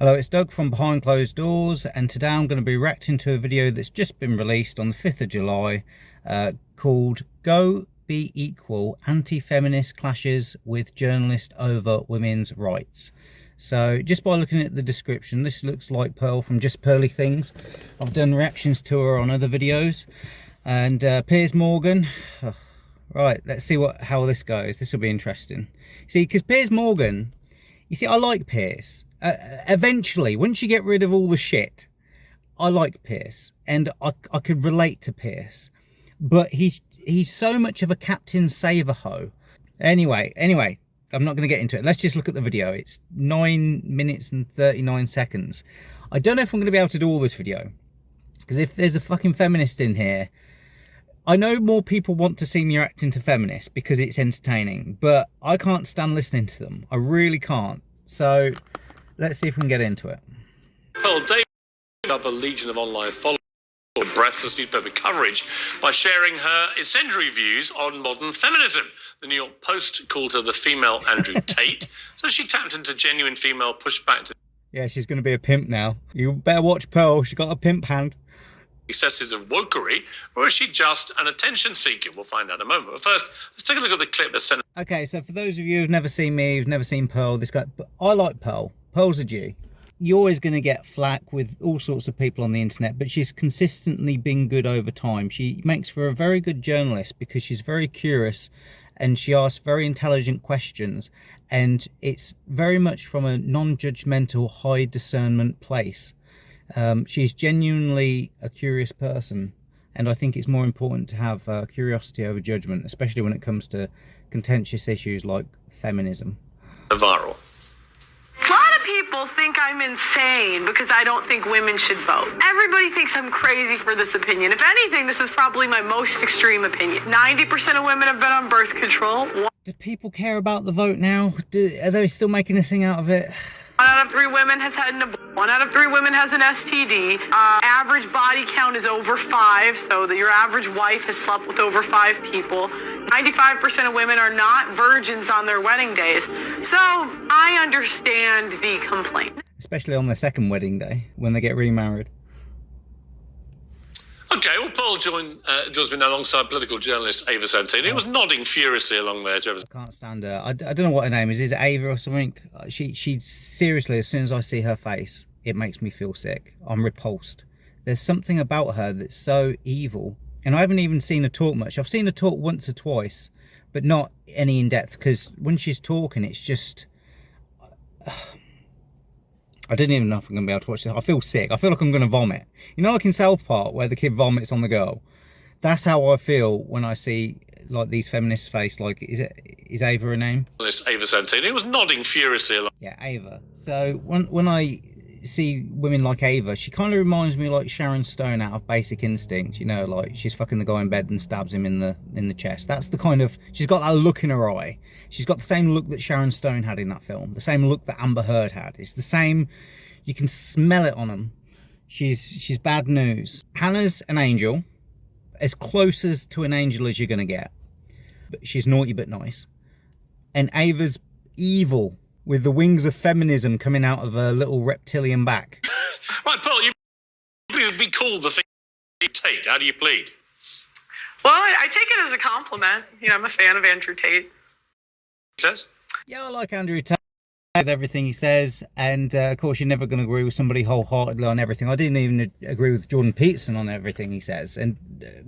Hello, it's Doug from Behind Closed Doors, and today I'm going to be reacting to a video that's just been released on the 5th of July called Go Be Equal, Anti-Feminist Clashes with Journalist Over Women's Rights. So just by looking at the description, this looks like Pearl from Just Pearly Things. I've done reactions to her on other videos. And Piers Morgan, right, let's see how this goes. This will be interesting. See, because Piers Morgan, you see, I like Piers. Eventually, once you get rid of all the shit, I like Piers, and I could relate to Piers, but he's so much of a Captain Save-A-Ho. Anyway, I'm not going to get into it. Let's just look at the video. It's 9 minutes and 39 seconds. I don't know if I'm going to be able to do all this video, because if there's a fucking feminist in here, I know more people want to see me reacting to feminists because it's entertaining, but I can't stand listening to them. I really can't. So let's see if we can get into it. Well, Davies up a legion of online followers for breathless newspaper coverage by sharing her incendiary views on modern feminism. The New York Post called her the female Andrew Tate, so she tapped into genuine female pushback to... Yeah, she's going to be a pimp now. You better watch Pearl. She's got a pimp hand. Excesses of wokery, or is she just an attention seeker? We'll find out in a moment. But first, let's take a look at the clip that's sent. Okay, so for those of you who've never seen me, who've never seen Pearl, this guy, I like Pearl. Pearl's a G. You're always going to get flack with all sorts of people on the internet, but she's consistently been good over time. She makes for a very good journalist because she's very curious and she asks very intelligent questions, and it's very much from a non-judgmental, high discernment place. She's genuinely a curious person, and I think it's more important to have curiosity over judgment, especially when it comes to contentious issues like feminism. Viral. A lot of people think I'm insane because I don't think women should vote. Everybody thinks I'm crazy for this opinion. If anything, this is probably my most extreme opinion. 90% of women have been on birth control. Do people care about the vote now? Are they still making a thing out of it? 1 out of 3 women has had an abortion. 1 out of 3 women has an STD. Average body count is over 5, so that your average wife has slept with over 5 people. 95% of women are not virgins on their wedding days. So I understand the complaint. Especially on their second wedding day, when they get remarried. Okay, well, Paul joins me now alongside political journalist Ava Santini, who was nodding furiously along there. I can't stand her. I don't know what her name is. Is it Ava or something? She seriously, as soon as I see her face, it makes me feel sick. I'm repulsed. There's something about her that's so evil. And I haven't even seen her talk much. I've seen her talk once or twice, but not any in depth, because when she's talking, it's just... I didn't even know if I'm going to be able to watch this. I feel sick. I feel like I'm going to vomit. You know, like in South Park, where the kid vomits on the girl? That's how I feel when I see, like, these feminists' face. Like, is Ava her name? Ava Santini, who was nodding furiously along. Yeah, Ava. So, when I see women like Ava, she kind of reminds me like Sharon Stone out of Basic Instinct. You know, like, she's fucking the guy in bed and stabs him in the chest. That's the kind of... She's got that look in her eye. She's got the same look that Sharon Stone had in that film. The same look that Amber Heard had. It's the same... You can smell it on them. She's bad news. Hannah's an angel. As close as to an angel as you're going to get. But she's naughty but nice. And Ava's evil, with the wings of feminism coming out of her little reptilian back. Right, Paul, you would be called the thing you take. How do you plead? Well, I take it as a compliment. You know, I'm a fan of Andrew Tate. Says? Yeah, I like Andrew Tate with everything he says, and of course you're never going to agree with somebody wholeheartedly on everything. I didn't even agree with Jordan Peterson on everything he says, and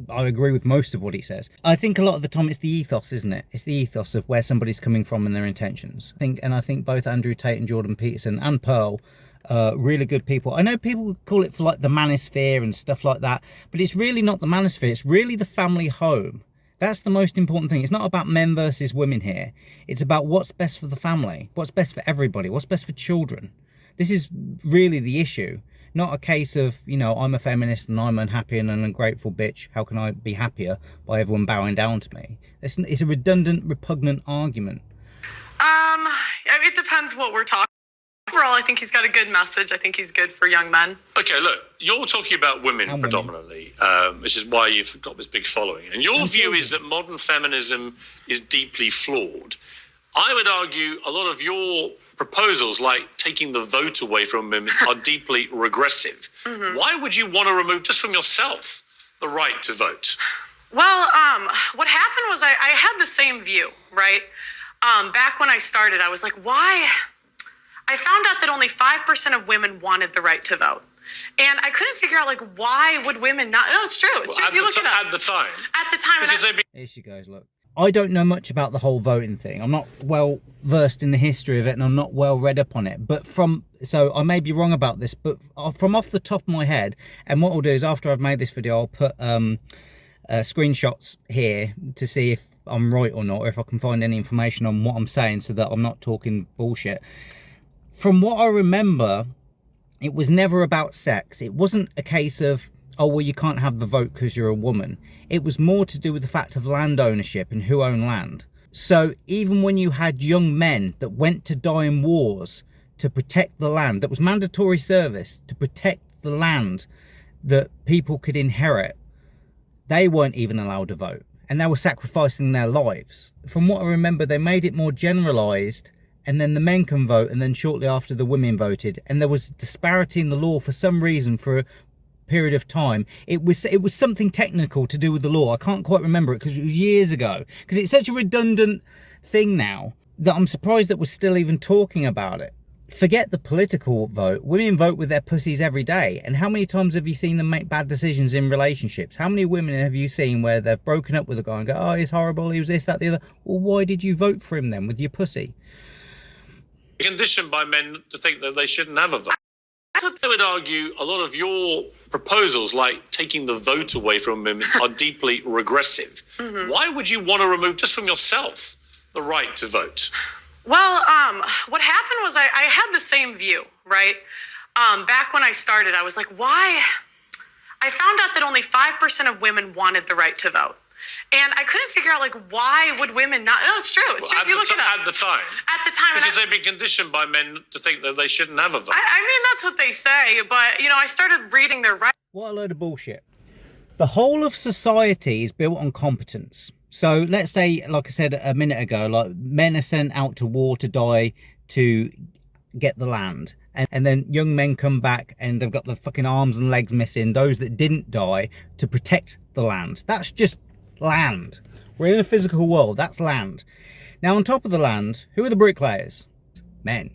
I agree with most of what he says. I think a lot of the time it's the ethos, isn't it? It's the ethos of where somebody's coming from and their intentions. I think both Andrew Tate and Jordan Peterson and Pearl are really good people. I know people call it for like the manosphere and stuff like that, but it's really not the manosphere. It's really the family home. That's the most important thing. It's not about men versus women here. It's about what's best for the family, what's best for everybody, what's best for children. This is really the issue. Not a case of, you know, I'm a feminist and I'm unhappy and an ungrateful bitch. How can I be happier by everyone bowing down to me? It's a redundant, repugnant argument. It depends what we're talking. Overall, I think he's got a good message. I think he's good for young men. Okay, look, you're talking about women predominantly, which is why you've got this big following. And your view is that modern feminism is deeply flawed. I would argue a lot of your proposals like taking the vote away from women are deeply regressive. Why would you want to remove just from yourself the right to vote? Well, what happened was I had the same view, right? Back when I started, I was like, why? I found out that only 5% of women wanted the right to vote. And I couldn't figure out, like, why would women not? No, it's true. It's true. You look it up. At the time. At the time. Because they'd be... Here she goes, look. I don't know much about the whole voting thing. I'm not well versed in the history of it, and I'm not well read up on it. But so I may be wrong about this, but from off the top of my head, and what I'll do is after I've made this video, I'll put screenshots here to see if I'm right or not, or if I can find any information on what I'm saying so that I'm not talking bullshit. From what I remember, it was never about sex. It wasn't a case of, oh, well, you can't have the vote because you're a woman. It was more to do with the fact of land ownership and who owned land. So even when you had young men that went to die in wars to protect the land, that was mandatory service to protect the land that people could inherit, they weren't even allowed to vote. And they were sacrificing their lives. From what I remember, they made it more generalised, and then the men can vote, and then shortly after the women voted. And there was disparity in the law for some reason for a period of time. It was something technical to do with the law. I can't quite remember it because it was years ago. Because it's such a redundant thing now that I'm surprised that we're still even talking about it. Forget the political vote. Women vote with their pussies every day. And how many times have you seen them make bad decisions in relationships? How many women have you seen where they've broken up with a guy and go, oh, he's horrible, he was this, that, the other? Well, why did you vote for him then with your pussy? Conditioned by men to think that they shouldn't have a vote. So they would argue a lot of your proposals, like taking the vote away from women, are deeply regressive. Why would you want to remove just from yourself the right to vote? Well, what happened was I had the same view, right? Back when I started, I was like, why? I found out that only 5% of women wanted the right to vote. And I couldn't figure out, like, why would women not? No, it's true. It's true. You look it up. At the time. At the time. Because they've been conditioned by men to think that they shouldn't have a vote. I mean, that's what they say. But, you know, I started reading their rights. What a load of bullshit. The whole of society is built on competence. So let's say, like I said a minute ago, like men are sent out to war to die to get the land. And then young men come back and they've got the fucking arms and legs missing, those that didn't die, to protect the land. That's just land. We're in a physical world. That's land. Now, on top of the land, who are the bricklayers? Men.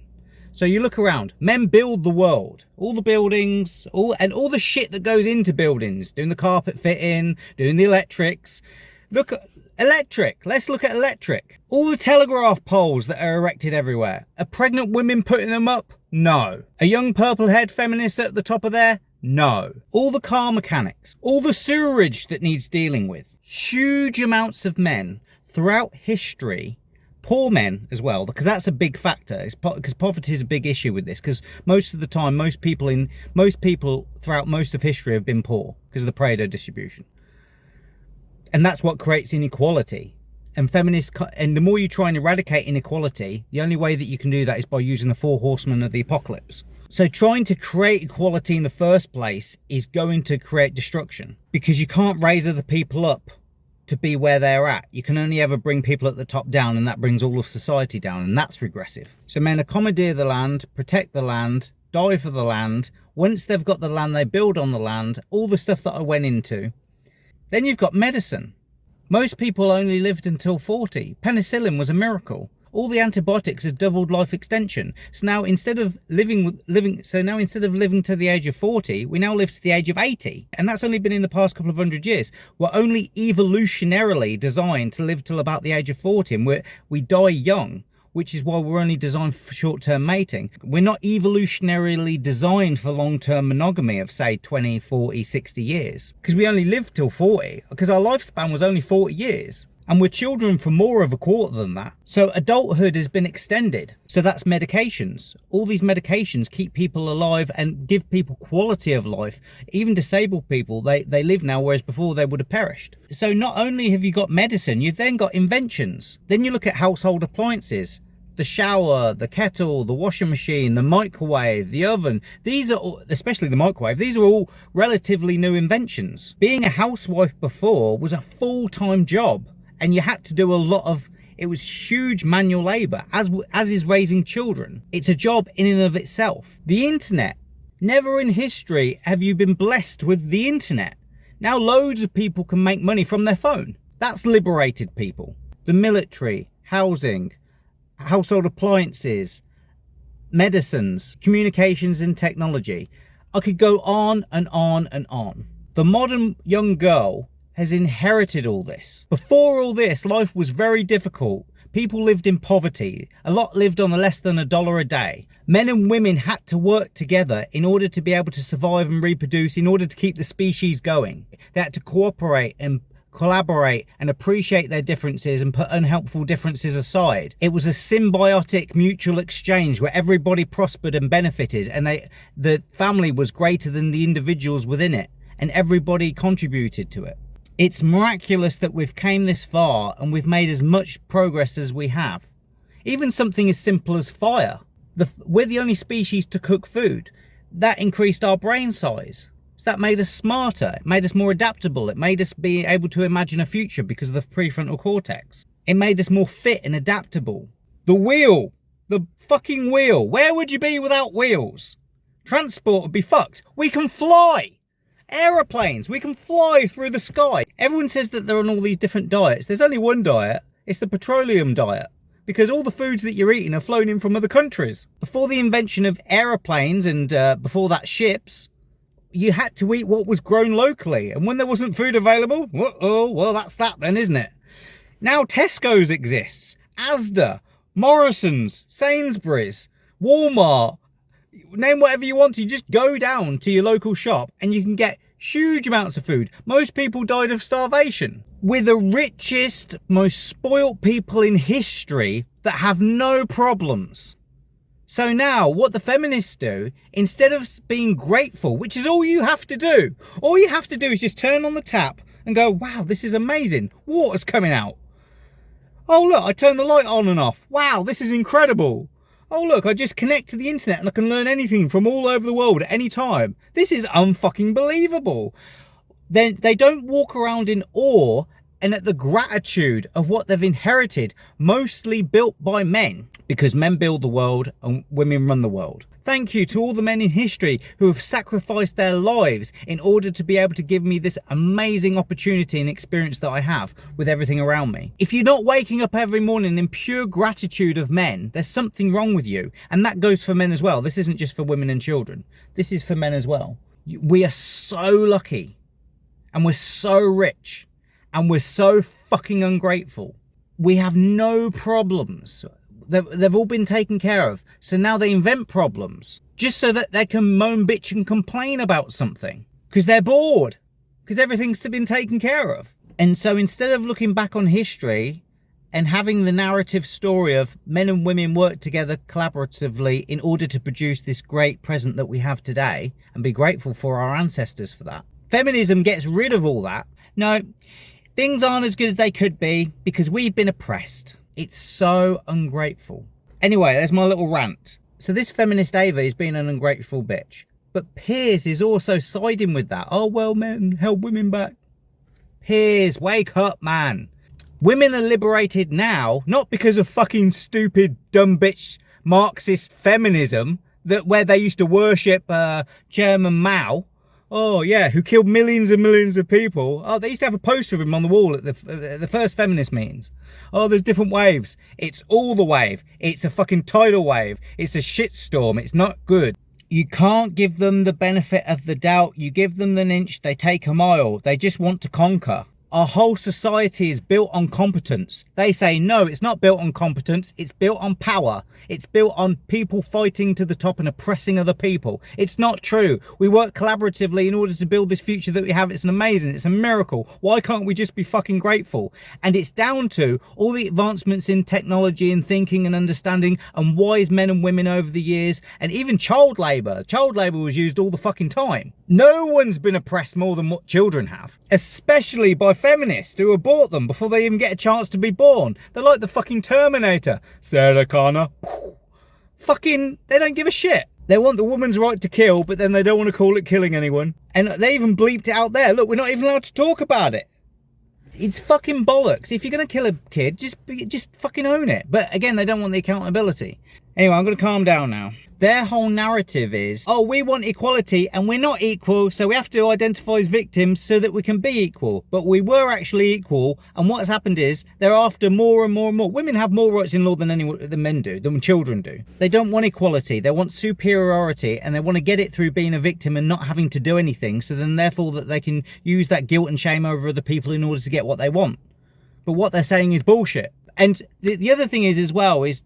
So you look around. Men build the world. All the buildings, all the shit that goes into buildings. Doing the carpet fitting, doing the electrics. Look at electric. Let's look at electric. All the telegraph poles that are erected everywhere. Are pregnant women putting them up? No. A young purple-haired feminist at the top of there? No. All the car mechanics. All the sewerage that needs dealing with. Huge amounts of men throughout history, poor men as well, because that's a big factor. Because poverty is a big issue with this, because most of the time, most people throughout most of history have been poor because of the Pareto distribution. And that's what creates inequality. And the more you try and eradicate inequality, the only way that you can do that is by using the 4 horsemen of the apocalypse. So trying to create equality in the first place is going to create destruction, because you can't raise other people up to be where they're at. You can only ever bring people at the top down, and that brings all of society down, and that's regressive. So men commandeer the land, protect the land, die for the land. Once they've got the land, they build on the land, all the stuff that I went into. Then you've got medicine. Most people only lived until 40. Penicillin was a miracle. All the antibiotics has doubled life extension. So now instead of living to the age of 40, we now live to the age of 80. And that's only been in the past couple of 100 years. We're only evolutionarily designed to live till about the age of 40, and we die young, which is why we're only designed for short-term mating. We're not evolutionarily designed for long-term monogamy of, say, 20, 40, 60 years. Because we only live till 40, because our lifespan was only 40 years. And we're children for more of a quarter than that. So adulthood has been extended. So that's medications. All these medications keep people alive and give people quality of life. Even disabled people, they live now, whereas before they would have perished. So not only have you got medicine, you've then got inventions. Then you look at household appliances. The shower, the kettle, the washing machine, the microwave, the oven. These are all, especially the microwave, these are all relatively new inventions. Being a housewife before was a full-time job, and you had to do a lot of It was huge manual labor, as is raising children. It's a job in and of itself. The internet. Never in history have you been blessed with the internet. Now loads of people can make money from their phone. That's liberated people. The military, housing, household appliances, medicines, communications and technology. I could go on and on and on. The modern young girl has inherited all this. Before all this, life was very difficult. People lived in poverty. A lot lived on less than $1 a day. Men and women had to work together in order to be able to survive and reproduce, in order to keep the species going. They had to cooperate and collaborate and appreciate their differences and put unhelpful differences aside. It was a symbiotic mutual exchange where everybody prospered and benefited, and the family was greater than the individuals within it, and everybody contributed to it. It's miraculous that we've came this far and we've made as much progress as we have. Even something as simple as fire. We're the only species to cook food. That increased our brain size. So that made us smarter. It made us more adaptable. It made us be able to imagine a future because of the prefrontal cortex. It made us more fit and adaptable. The wheel. The fucking wheel. Where would you be without wheels? Transport would be fucked. We can fly. Aeroplanes. We can fly through the sky. Everyone says that they're on all these different diets. There's only one diet. It's the petroleum diet. Because all the foods that you're eating are flown in from other countries. Before the invention of aeroplanes and before that ships, you had to eat what was grown locally. And when there wasn't food available, well, that's that then, isn't it? Now Tesco's exists, Asda, Morrison's, Sainsbury's, Walmart. Name whatever you want to. You just go down to your local shop and you can get huge amounts of food. Most people died of starvation. We're the richest, most spoilt people in history that have no problems. So now what the feminists do, instead of being grateful, which is all you have to do is just turn on the tap and go, wow, this is amazing. Water's coming out. Oh, look, I turn the light on and off. Wow, this is incredible. Oh, look, I just connect to the internet and I can learn anything from all over the world at any time. This is unfucking believable. Then they don't walk around in awe and at the gratitude of what they've inherited, mostly built by men, because men build the world and women run the world. Thank you to all the men in history who have sacrificed their lives in order to be able to give me this amazing opportunity and experience that I have with everything around me. If you're not waking up every morning in pure gratitude of men, there's something wrong with you. And that goes for men as well. This isn't just for women and children. This is for men as well. We are so lucky and we're so rich and we're so fucking ungrateful. We have no problems. They've all been taken care of. So now they invent problems just so that they can moan, bitch and complain about something because they're bored, because everything's been taken care of. And so instead of looking back on history and having the narrative story of men and women work together collaboratively in order to produce this great present that we have today and be grateful for our ancestors for that, feminism gets rid of all that. No, things aren't as good as they could be because we've been oppressed. It's so ungrateful. Anyway, there's my little rant. So this feminist Ava is being an ungrateful bitch. But Piers is also siding with that. Oh, well, men, help women back. Piers, wake up, man. Women are liberated now, not because of fucking stupid, dumb bitch Marxist feminism where they used to worship Chairman Mao. Oh, yeah, who killed millions and millions of people. Oh, they used to have a poster of him on the wall at the first feminist meetings. Oh, there's different waves. It's all the wave. It's a fucking tidal wave. It's a shitstorm. It's not good. You can't give them the benefit of the doubt. You give them an inch, they take a mile. They just want to conquer. Our whole society is built on competence. They say, no, it's not built on competence. It's built on power. It's built on people fighting to the top and oppressing other people. It's not true. We work collaboratively in order to build this future that we have. It's amazing. It's a miracle. Why can't we just be fucking grateful? And it's down to all the advancements in technology and thinking and understanding and wise men and women over the years, and even child labour. Child labour was used all the fucking time. No one's been oppressed more than what children have, especially by feminists who abort them before they even get a chance to be born. They're like the fucking Terminator. Sarah Connor. Fucking, they don't give a shit. They want the woman's right to kill, but then they don't want to call it killing anyone. And they even bleeped it out there. Look, we're not even allowed to talk about it. It's fucking bollocks. If you're going to kill a kid, just fucking own it. But again, they don't want the accountability. Anyway, I'm going to calm down now. Their whole narrative is, oh, we want equality and we're not equal, so we have to identify as victims so that we can be equal. But we were actually equal, and what's happened is they're after more and more and more. Women have more rights in law than men do, than children do. They don't want equality, they want superiority, and they want to get it through being a victim and not having to do anything, so then therefore that they can use that guilt and shame over other people in order to get what they want. But what they're saying is bullshit. And the other thing is as well, is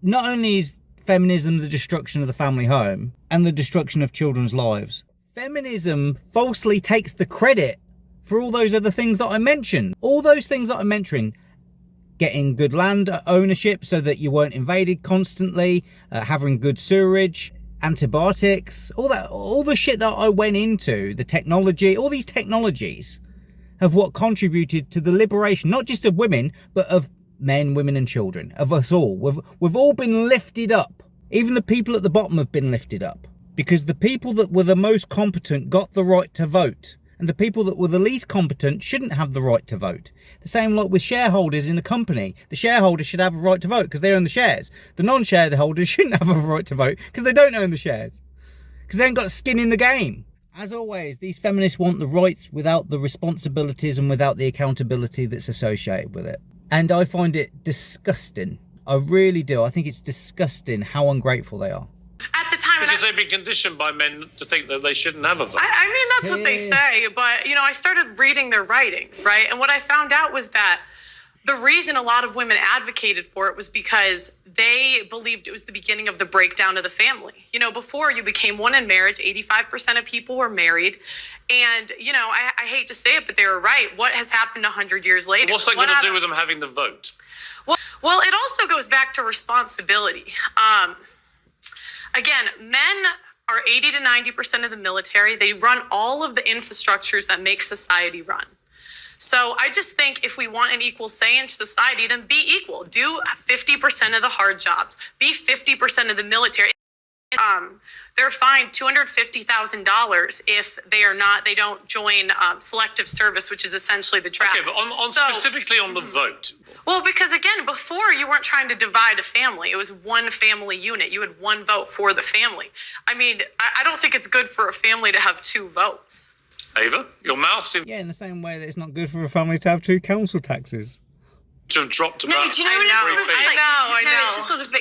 not only is feminism the destruction of the family home and the destruction of children's lives, feminism falsely takes the credit for all those other things that I mentioned. All those things that I mentioned, getting good land ownership so that you weren't invaded constantly, having good sewerage, antibiotics, all the shit that I went into, the technology, all these technologies have what contributed to the liberation, not just of women, but of men, women and children, of us all. We've all been lifted up. Even the people at the bottom have been lifted up, because the people that were the most competent got the right to vote, and the people that were the least competent shouldn't have the right to vote. The same like with shareholders in a company. The shareholders should have a right to vote because they own the shares. The non-shareholders shouldn't have a right to vote because they don't own the shares, because they ain't got skin in the game. As always, these feminists want the rights without the responsibilities and without the accountability that's associated with it. And I find it disgusting. I really do. I think it's disgusting how ungrateful they are. At the time, Because they've been conditioned by men to think that they shouldn't have a vote. I mean, that's what they say, but, you know, I started reading their writings, right? And what I found out was that the reason a lot of women advocated for it was because they believed it was the beginning of the breakdown of the family. You know, before you became one in marriage, 85% of people were married. And, you know, I hate to say it, but they were right. What has happened 100 years later? What's that got to do with them having the vote? Well, it also goes back to responsibility. Again, men are 80 to 90% of the military. They run all of the infrastructures that make society run. So I just think if we want an equal say in society, then be equal. Do 50% of the hard jobs. Be 50% of the military. They're fined $250,000 if they don't join selective service, which is essentially the draft. Okay, but specifically on the vote. Well, because again, before you weren't trying to divide a family. It was one family unit. You had one vote for the family. I mean, I don't think it's good for a family to have two votes. Ava, your mouth seems Yeah, in the same way that it's not good for a family to have two council taxes. to have dropped about. No, do you know what it's sort of like? I know. It's just sort of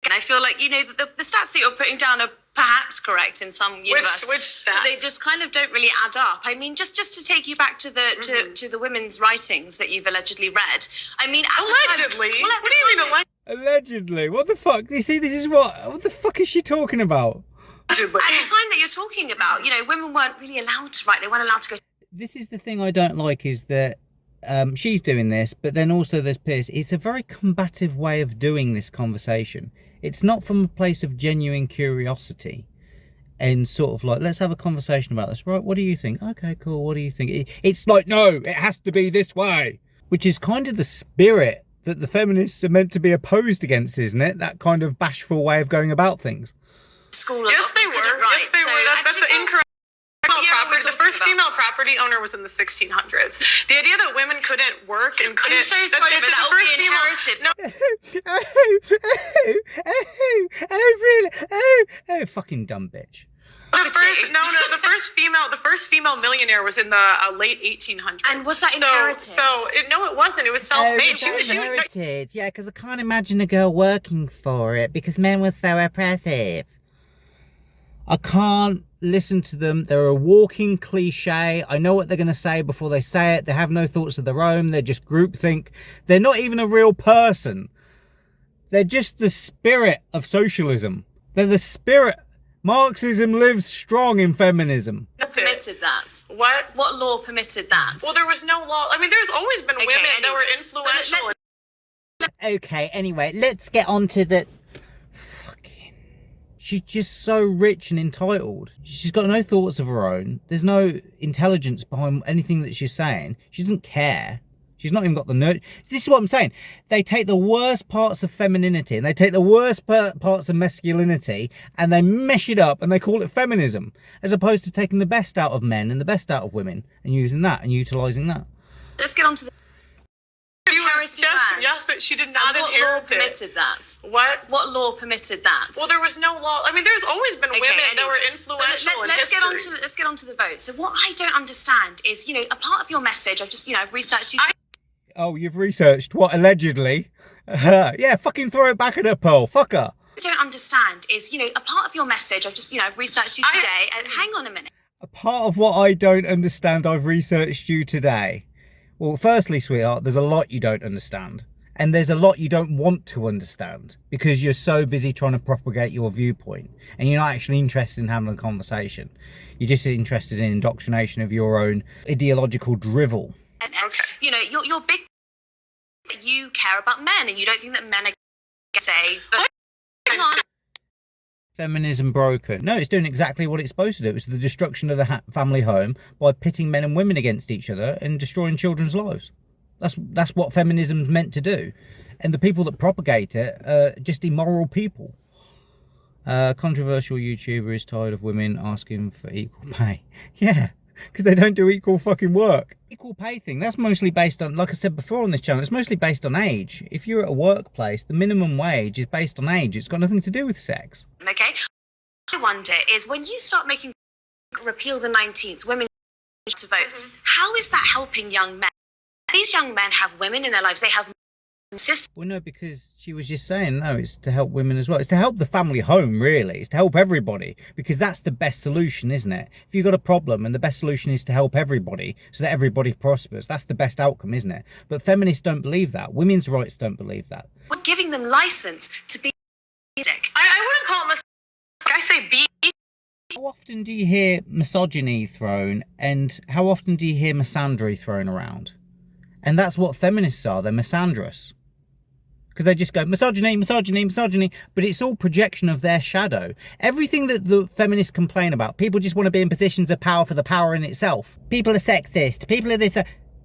and I feel like, you know, the stats that you're putting down are perhaps correct in some universe. Which stats? But they just kind of don't really add up. I mean, just to take you back to the to the women's writings that you've allegedly read. I mean, Allegedly? What do you mean allegedly? Allegedly. What the fuck? You see, this is what the fuck is she talking about? At the time that you're talking about, you know, women weren't really allowed to write. They weren't allowed to go. This is the thing I don't like, is that she's doing this, but then also there's Piers. It's a very combative way of doing this conversation. It's not from a place of genuine curiosity and sort of like, let's have a conversation about this. Right, what do you think? Okay, cool, what do you think? It's like, no, it has to be this way. Which is kind of the spirit that the feminists are meant to be opposed against, isn't it? That kind of bashful way of going about things. School. Yes, they were. Yes, they were. That's an incorrect. Property. The first female property owner was in the 1600s. The idea that women couldn't work and couldn't. I'm so sorry, but that will be inherited. Oh, fucking dumb bitch. The first female millionaire was in the late 1800s. And was that inherited? No, it wasn't. It was self-made. She was inherited. Yeah, because I can't imagine a girl working for it because men were so oppressive. I can't listen to them. They're a walking cliche. I know what they're going to say before they say it. They have no thoughts of their own. They're just groupthink. They're not even a real person. They're just the spirit of socialism. They're the spirit. Marxism lives strong in feminism. Permitted that? What law permitted that? Well, there was no law. I mean, there's always been women that were influential. Okay, anyway, let's get on to the... She's just so rich and entitled. She's got no thoughts of her own. There's no intelligence behind anything that she's saying. She doesn't care. She's not even got the nerve. This is what I'm saying. They take the worst parts of femininity and they take the worst parts of masculinity and they mesh it up and they call it feminism, as opposed to taking the best out of men and the best out of women and using that and utilising that. Let's get on to the She was inherited just, land. yes, that she did not And what law inherit it. permitted that? What? What law permitted that? Well, there was no law. I mean, there's always been women that were influential in let's history. let's get on to the vote. So what I don't understand is, a part of your message. I've researched you. Oh, you've researched what, allegedly? Yeah, fucking throw it back at her, Pearl. Fuck her. I don't understand is, a part of your message. I've researched you today. And hang on a minute. A part of what I don't understand, I've researched you today. Well, firstly, sweetheart, there's a lot you don't understand. And there's a lot you don't want to understand because you're so busy trying to propagate your viewpoint and you're not actually interested in having a conversation. You're just interested in indoctrination of your own ideological drivel. And, you're big. You care about men, and you don't think that men are say. But hang on. Feminism broken. No, it's doing exactly what it's supposed to do. It's the destruction of the family home by pitting men and women against each other and destroying children's lives. That's what feminism's meant to do. And the people that propagate it are just immoral people. Controversial YouTuber is tired of women asking for equal pay. Yeah, because they don't do equal fucking work. Equal pay thing, that's mostly based on, like I said before on this channel, it's mostly based on age. If you're at a workplace, the minimum wage is based on age. It's got nothing to do with sex. Okay. I wonder is when you start making repeal the 19th, women to vote, how is that helping young men? These young men have women in their lives. They have sisters. Well, no, because she was just saying, no, it's to help women as well. It's to help the family home, really. It's to help everybody, because that's the best solution, isn't it? If you've got a problem and the best solution is to help everybody so that everybody prospers, that's the best outcome, isn't it? But feminists don't believe that. Women's rights don't believe that. We're giving them license to be. I wouldn't call it I say be. How often do you hear misogyny thrown, and how often do you hear misandry thrown around? And that's what feminists are. They're misandrous. Because they just go, misogyny, misogyny, misogyny. But it's all projection of their shadow. Everything that the feminists complain about, people just want to be in positions of power for the power in itself. People are sexist. People are this.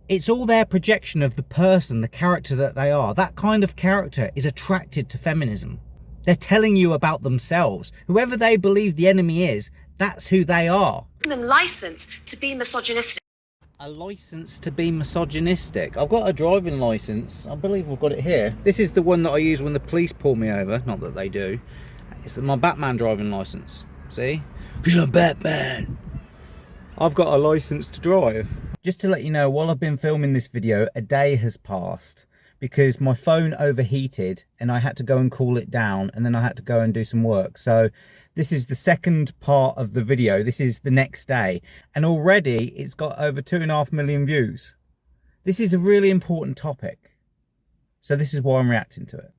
It's all their projection of the person, the character that they are. That kind of character is attracted to feminism. They're telling you about themselves. Whoever they believe the enemy is, that's who they are. Giving them license to be misogynistic. A license to be misogynistic. I've got a driving license. I believe I've got it here. This is the one that I use when the police pull me over. Not that they do. It's my Batman driving license. See? Because I'm Batman. I've got a license to drive. Just to let you know, while I've been filming this video, a day has passed because my phone overheated and I had to go and cool it down, and then I had to go and do some work. So this is the second part of the video. This is the next day, and already it's got over 2.5 million views. This is a really important topic, so this is why I'm reacting to it.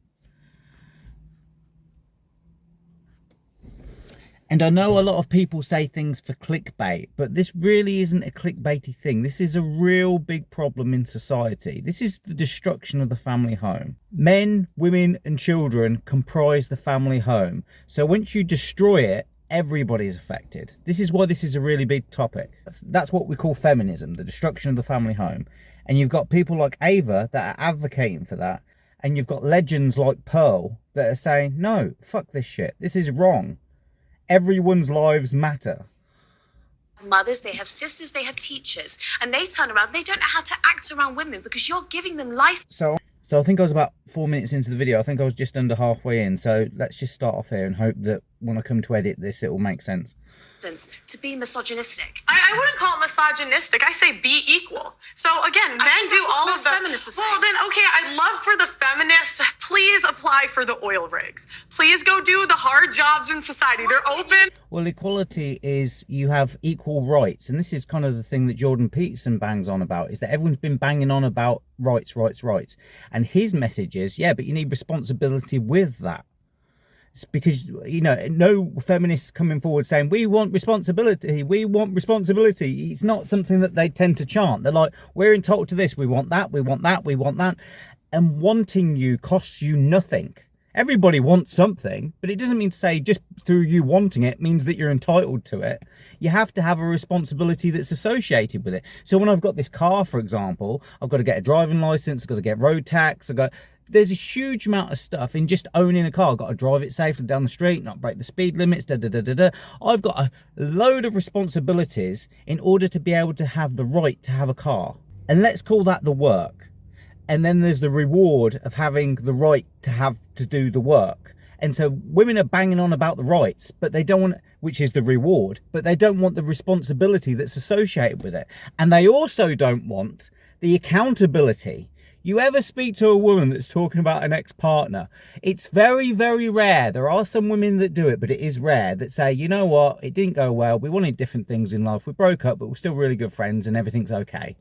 And I know a lot of people say things for clickbait, but this really isn't a clickbaity thing. This is a real big problem in society. This is the destruction of the family home. Men, women and children comprise the family home. So once you destroy it, everybody's affected. This is why this is a really big topic. That's what we call feminism, the destruction of the family home. And you've got people like Ava that are advocating for that. And you've got legends like Pearl that are saying, no, fuck this shit. This is wrong. Everyone's lives matter. Mothers, they have sisters, they have teachers, and they turn around, they don't know how to act around women because you're giving them license. So I think I was about 4 minutes into the video. I think I was just under halfway in. So let's just start off here and hope that when I come to edit this, it will make sense. To be misogynistic. I wouldn't call it misogynistic. I say be equal. So again, men do all of the feminists. Well, then okay, I'd love for the feminists. Please apply for the oil rigs. Please go do the hard jobs in society. They're open. Well, equality is you have equal rights, and this is kind of the thing that Jordan Peterson bangs on about, is that everyone's been banging on about rights, rights, rights, and his message is, yeah, but you need responsibility with that. It's because, you know, no feminists coming forward saying, we want responsibility, we want responsibility. It's not something that they tend to chant. They're like, we're entitled to this, we want that, we want that, we want that. And wanting you costs you nothing. Everybody wants something, but it doesn't mean to say just through you wanting it means that you're entitled to it. You have to have a responsibility that's associated with it. So when I've got this car, for example, I've got to get a driving license, I've got to get road tax, there's a huge amount of stuff in just owning a car. I've got to drive it safely down the street, not break the speed limits, I've got a load of responsibilities in order to be able to have the right to have a car. And let's call that the work. And then there's the reward of having the right to have to do the work. And so women are banging on about the rights, but they don't want, which is the reward, but they don't want the responsibility that's associated with it. And they also don't want the accountability. You ever speak to a woman that's talking about an ex-partner, it's very, very rare. There are some women that do it, but it is rare, that say, you know what, it didn't go well. We wanted different things in life. We broke up, but we're still really good friends and everything's okay.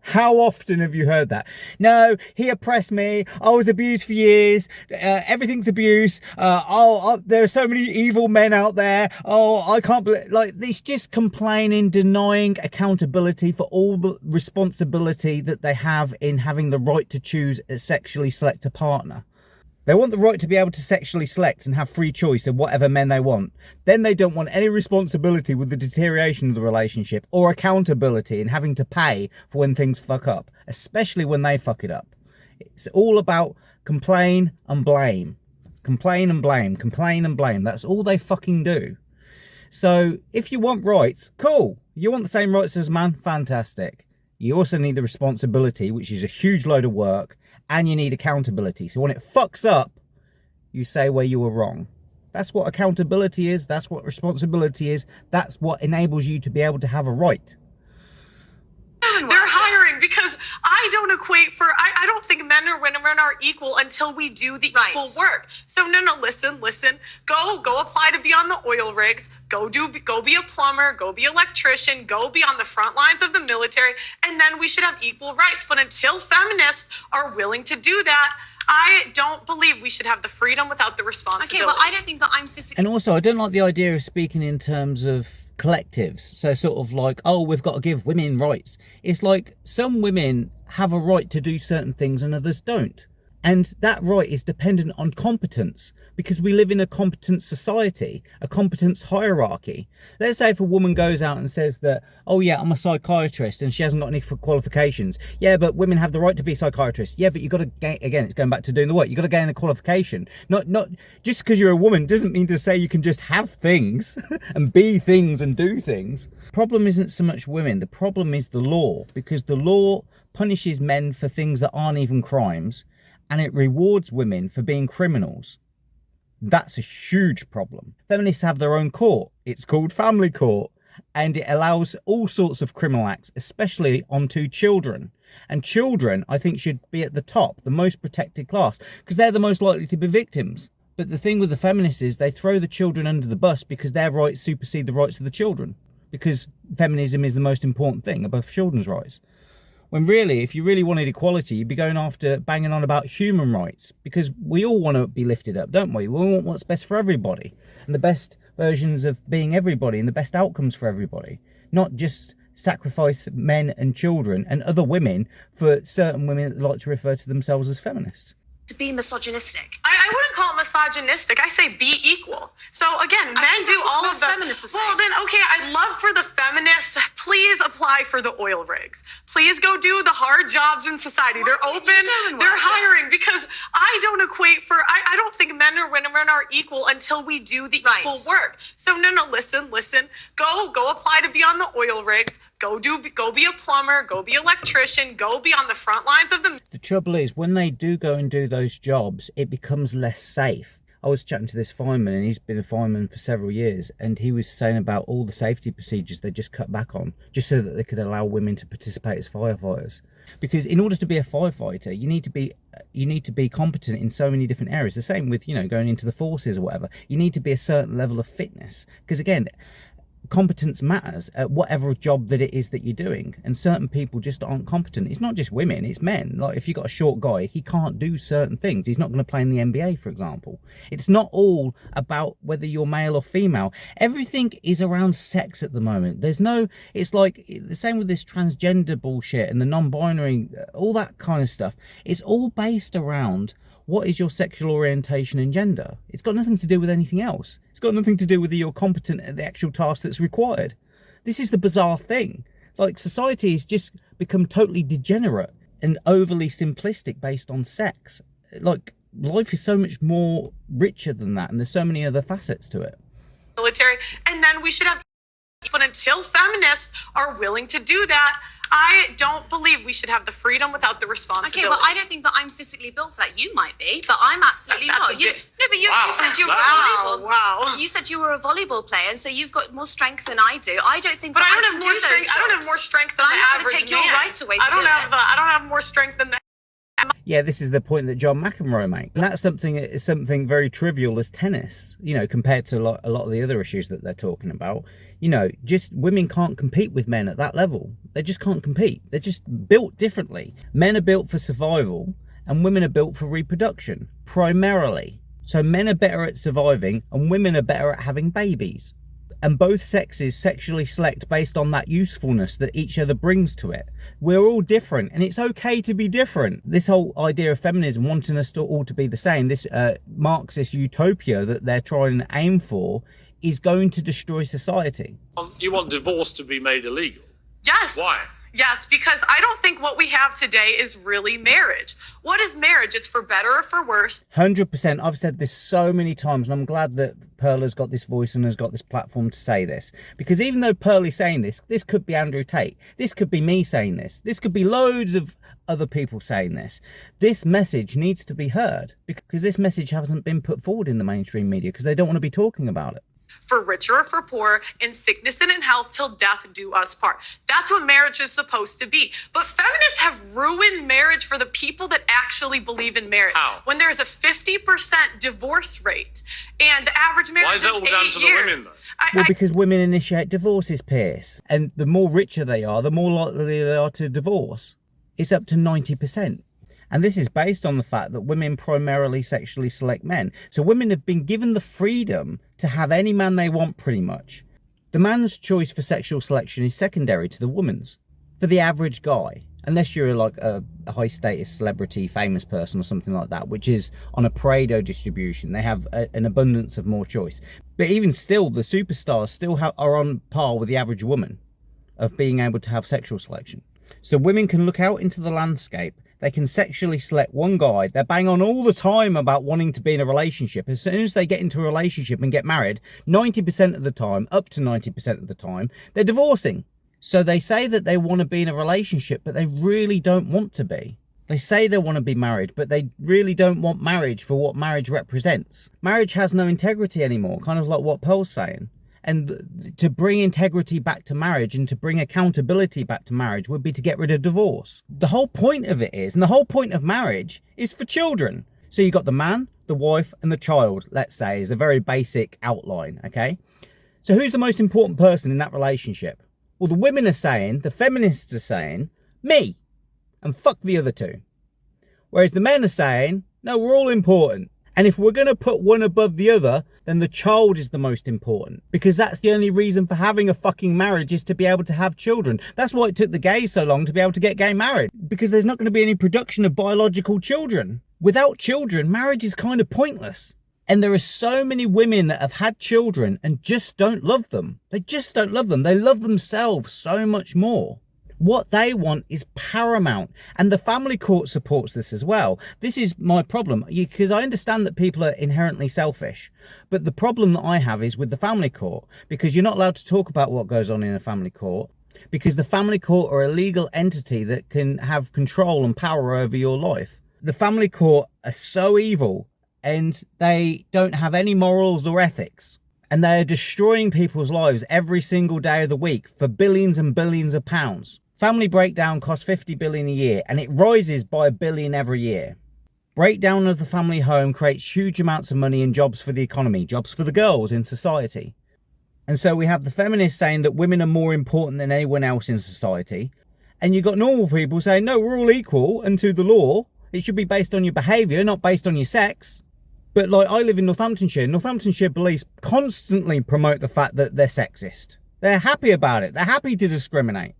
How often have you heard that? No, he oppressed me. I was abused for years. Everything's abuse. There are so many evil men out there. Oh, I can't believe. Like, it's just complaining, denying accountability for all the responsibility that they have in having the right to choose a sexually select a partner. They want the right to be able to sexually select and have free choice of whatever men they want. Then they don't want any responsibility with the deterioration of the relationship or accountability in having to pay for when things fuck up, especially when they fuck it up. It's all about complain and blame. Complain and blame. Complain and blame. That's all they fucking do. So if you want rights, cool. You want the same rights as a man? Fantastic. You also need the responsibility, which is a huge load of work, and you need accountability. So when it fucks up, you say where you were wrong. That's what accountability is. That's what responsibility is. That's what enables you to be able to have a right. They're hiring because I don't equate for, I don't think men or women are equal until we do the equal work. So no, listen. Go apply to be on the oil rigs. Go be a plumber, go be an electrician, go be on the front lines of the military, and then we should have equal rights. But until feminists are willing to do that, I don't believe we should have the freedom without the responsibility. Okay, but I don't think that I'm physically... And also, I don't like the idea of speaking in terms of collectives. So sort of like, oh, we've got to give women rights. It's like some women have a right to do certain things and others don't. And that right is dependent on competence, because we live in a competence society, a competence hierarchy. Let's say if a woman goes out and says that, oh yeah, I'm a psychiatrist, and she hasn't got any qualifications. Yeah, but women have the right to be psychiatrists. Yeah, but you've got to gain, again, it's going back to doing the work. You've got to gain a qualification. Not just because you're a woman doesn't mean to say you can just have things and be things and do things. The problem isn't so much women. The problem is the law, because the law punishes men for things that aren't even crimes, and it rewards women for being criminals. That's a huge problem. Feminists have their own court. It's called family court, and it allows all sorts of criminal acts, especially onto children. And children, I think, should be at the top, the most protected class, because they're the most likely to be victims. But the thing with the feminists is they throw the children under the bus because their rights supersede the rights of the children, because feminism is the most important thing above children's rights. When really, if you really wanted equality, you'd be going after banging on about human rights, because we all want to be lifted up, don't we? We want what's best for everybody, and the best versions of being everybody, and the best outcomes for everybody, not just sacrifice men and children and other women for certain women that like to refer to themselves as feminists. To be misogynistic. I wouldn't call it misogynistic. I say be equal. So again, men do all of the feminists. Well, then okay, I'd love for the feminists. Please apply for the oil rigs. Please go do the hard jobs in society. They're open. They're hiring, because I don't equate for. I don't think men or women are equal until we do the equal work. So no, listen. Go apply to be on the oil rigs. Go be a plumber. Go be an electrician. Go be on the front lines of the. The trouble is, when they do go and do those jobs, it becomes less safe. I was chatting to this fireman, and he's been a fireman for several years, and he was saying about all the safety procedures they just cut back on, just so that they could allow women to participate as firefighters. Because in order to be a firefighter, you need to be competent in so many different areas. The same with, going into the forces or whatever. You need to be a certain level of fitness, because again, competence matters at whatever job that it is that you're doing, and certain people just aren't competent. It's not just women, it's men. Like, if you've got a short guy, he can't do certain things. He's not going to play in the NBA, for example. It's not all about whether you're male or female. Everything is around sex at the moment. It's like the same with this transgender bullshit and the non-binary, all that kind of stuff. It's all based around what is your sexual orientation and gender. It's got nothing to do with anything else. It's got nothing to do with whether you're competent at the actual task that's required. This is the bizarre thing. Like, society has just become totally degenerate and overly simplistic based on sex. Like, life is so much more richer than that, and there's so many other facets to it. Military, and then we should have But until feminists are willing to do that, I don't believe we should have the freedom without the responsibility. Okay, well, I don't think that I'm physically built for that. You might be, but I'm absolutely That's not. a bit- No, but you said you were Wow, volleyball. wow. You said you were a volleyball player, and so you've got more strength than I do. I don't think. But that I don't can have do more those strength. I don't have strokes. more strength But than I'm the not going average to take your man. right away to I don't do have it. I don't have more strength than that. Yeah, this is the point that John McEnroe makes. And that's something very trivial as tennis, you know, compared to a lot of the other issues that they're talking about. You know, just women can't compete with men at that level. They just can't compete. They're just built differently. Men are built for survival and women are built for reproduction, primarily. So men are better at surviving and women are better at having babies. And both sexes sexually select based on that usefulness that each other brings to it. We're all different, and it's okay to be different. This whole idea of feminism wanting us all to be the same, this Marxist utopia that they're trying to aim for, is going to destroy society. You want divorce to be made illegal? Yes. Why? Yes, because I don't think what we have today is really marriage. What is marriage? It's for better or for worse. 100%. I've said this so many times, and I'm glad that Pearl has got this voice and has got this platform to say this. Because even though Pearl is saying this could be Andrew Tate. This could be me saying this. This could be loads of other people saying this. This message needs to be heard, because this message hasn't been put forward in the mainstream media because they don't want to be talking about it. For richer or for poor, in sickness and in health, till death do us part. That's what marriage is supposed to be. But feminists have ruined marriage for the people that actually believe in marriage. How? When there's a 50% divorce rate and the average marriage Why is it all down to the women, though? Well, because women initiate divorces, Piers. And the more richer they are, the more likely they are to divorce. It's up to 90%. And this is based on the fact that women primarily sexually select men. So women have been given the freedom to have any man they want, pretty much. The man's choice for sexual selection is secondary to the woman's. For the average guy, unless you're like a high status celebrity, famous person or something like that, which is on a Pareto distribution, they have an abundance of more choice. But even still, the superstars still are on par with the average woman of being able to have sexual selection. So women can look out into the landscape. They can sexually select one guy. They're bang on all the time about wanting to be in a relationship. As soon as they get into a relationship and get married, 90% of the time, up to 90% of the time, they're divorcing. So they say that they want to be in a relationship, but they really don't want to be. They say they want to be married, but they really don't want marriage for what marriage represents. Marriage has no integrity anymore, kind of like what Pearl's saying. And to bring integrity back to marriage and to bring accountability back to marriage would be to get rid of divorce. The whole point of it is, and the whole point of marriage is for children. So you've got the man, the wife, and the child, let's say, is a very basic outline, okay? So who's the most important person in that relationship? Well, the women are saying, the feminists are saying, me, and fuck the other two. Whereas the men are saying, no, we're all important. And if we're going to put one above the other, then the child is the most important. Because that's the only reason for having a fucking marriage, is to be able to have children. That's why it took the gays so long to be able to get gay married. Because there's not going to be any production of biological children. Without children, marriage is kind of pointless. And there are so many women that have had children and just don't love them. They just don't love them. They love themselves so much more. What they want is paramount, and the family court supports this as well. This is my problem, because I understand that people are inherently selfish, but the problem that I have is with the family court, because you're not allowed to talk about what goes on in a family court, because the family court are a legal entity that can have control and power over your life. The family court are so evil, and they don't have any morals or ethics. And they are destroying people's lives every single day of the week for billions and billions of pounds. Family breakdown costs 50 billion a year, and it rises by $1 billion every year. Breakdown of the family home creates huge amounts of money and jobs for the economy, jobs for the girls in society. And so we have the feminists saying that women are more important than anyone else in society. And you've got normal people saying, no, we're all equal unto the law. It should be based on your behaviour, not based on your sex. But like, I live in Northamptonshire. Northamptonshire police constantly promote the fact that they're sexist. They're happy about it. They're happy to discriminate.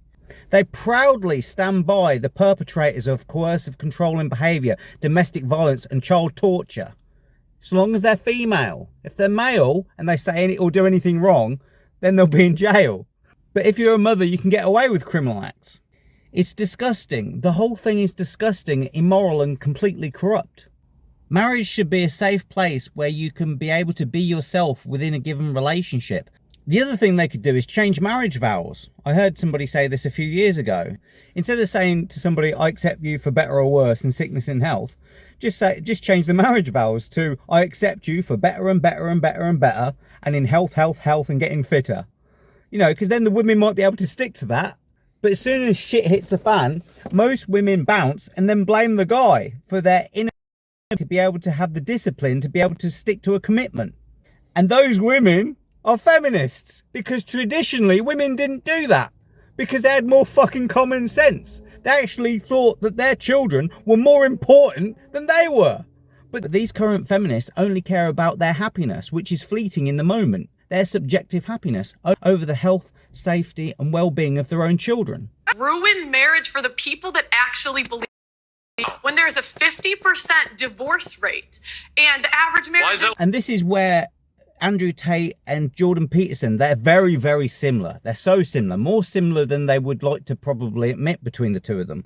They proudly stand by the perpetrators of coercive controlling behaviour, domestic violence and child torture. So long as they're female. If they're male and they say any or do anything wrong, then they'll be in jail. But if you're a mother, you can get away with criminal acts. It's disgusting. The whole thing is disgusting, immoral and completely corrupt. Marriage should be a safe place where you can be able to be yourself within a given relationship. The other thing they could do is change marriage vows. I heard somebody say this a few years ago. Instead of saying to somebody, I accept you for better or worse in sickness and health, just change the marriage vows to, I accept you for better and better and better and better, and in health, health, health, and getting fitter. You know, because then the women might be able to stick to that. But as soon as shit hits the fan, most women bounce and then blame the guy for their inability to be able to have the discipline to be able to stick to a commitment. And those women are feminists, because traditionally women didn't do that, because they had more fucking common sense. They actually thought that their children were more important than they were. But these current feminists only care about their happiness, which is fleeting in the moment, their subjective happiness, over the health, safety and well-being of their own children. Ruin marriage for the people that actually believe. When there's a 50% divorce rate and the average marriage is... And this is where Andrew Tate and Jordan Peterson, they're very, very similar. They're so similar, more similar than they would like to probably admit between the two of them.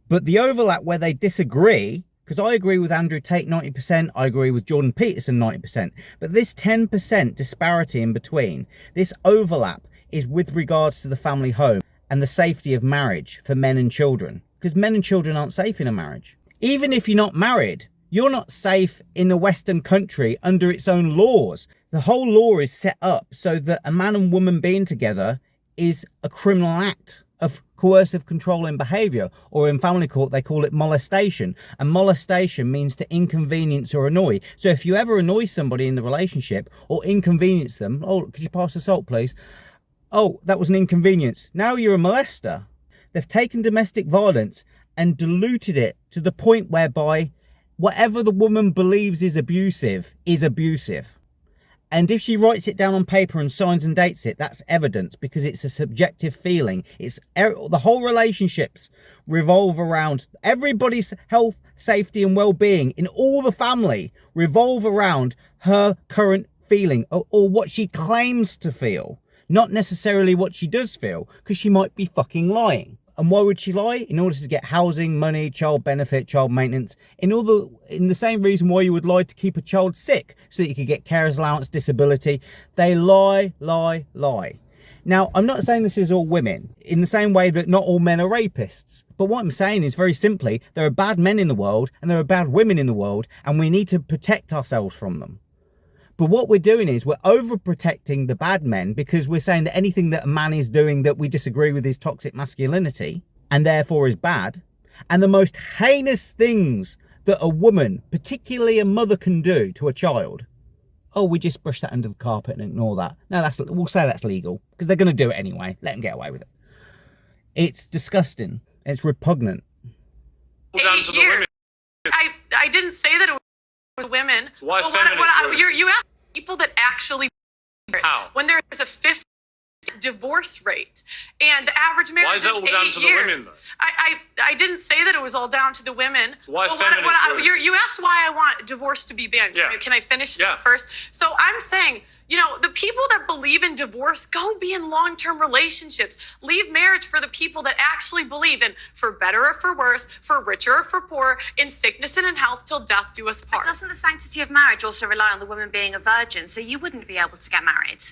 But the overlap where they disagree, because I agree with Andrew Tate 90%, I agree with Jordan Peterson 90%. But this 10% disparity in between, this overlap is with regards to the family home and the safety of marriage for men and children. Because men and children aren't safe in a marriage. Even if you're not married, you're not safe in a Western country under its own laws. The whole law is set up so that a man and woman being together is a criminal act of coercive controlling behaviour, or in family court they call it molestation. And molestation means to inconvenience or annoy. So if you ever annoy somebody in the relationship or inconvenience them, oh, could you pass the salt please? Oh, that was an inconvenience. Now you're a molester. They've taken domestic violence and diluted it to the point whereby whatever the woman believes is abusive is abusive. And if she writes it down on paper and signs and dates it, that's evidence, because it's a subjective feeling. It's the whole relationships revolve around everybody's health, safety and well-being in all the family revolve around her current feeling or what she claims to feel, not necessarily what she does feel, because she might be fucking lying. And why would she lie? In order to get housing, money, child benefit, child maintenance. In the same reason why you would lie to keep a child sick, so that you could get carer's allowance, disability. They lie, lie, lie. Now, I'm not saying this is all women, in the same way that not all men are rapists. But what I'm saying is very simply, there are bad men in the world and there are bad women in the world, and we need to protect ourselves from them. But what we're doing is we're overprotecting the bad men, because we're saying that anything that a man is doing that we disagree with is toxic masculinity and therefore is bad. And the most heinous things that a woman, particularly a mother, can do to a child, oh, we just brush that under the carpet and ignore that. No, we'll say that's legal, because they're going to do it anyway. Let them get away with it. It's disgusting. It's repugnant. Down to the women. I didn't say that it was women. Why feminism? You asked people that actually... How? When there's a 50% divorce rate and the average marriage is 8 years. Why is that all down to the women, though? I didn't say that it was all down to the women. So why feminists? You asked why I want divorce to be banned. Yeah. Can I finish that first? So I'm saying, the people that believe in divorce, go be in long-term relationships. Leave marriage for the people that actually believe in, for better or for worse, for richer or for poor, in sickness and in health, till death do us part. But doesn't the sanctity of marriage also rely on the woman being a virgin, so you wouldn't be able to get married?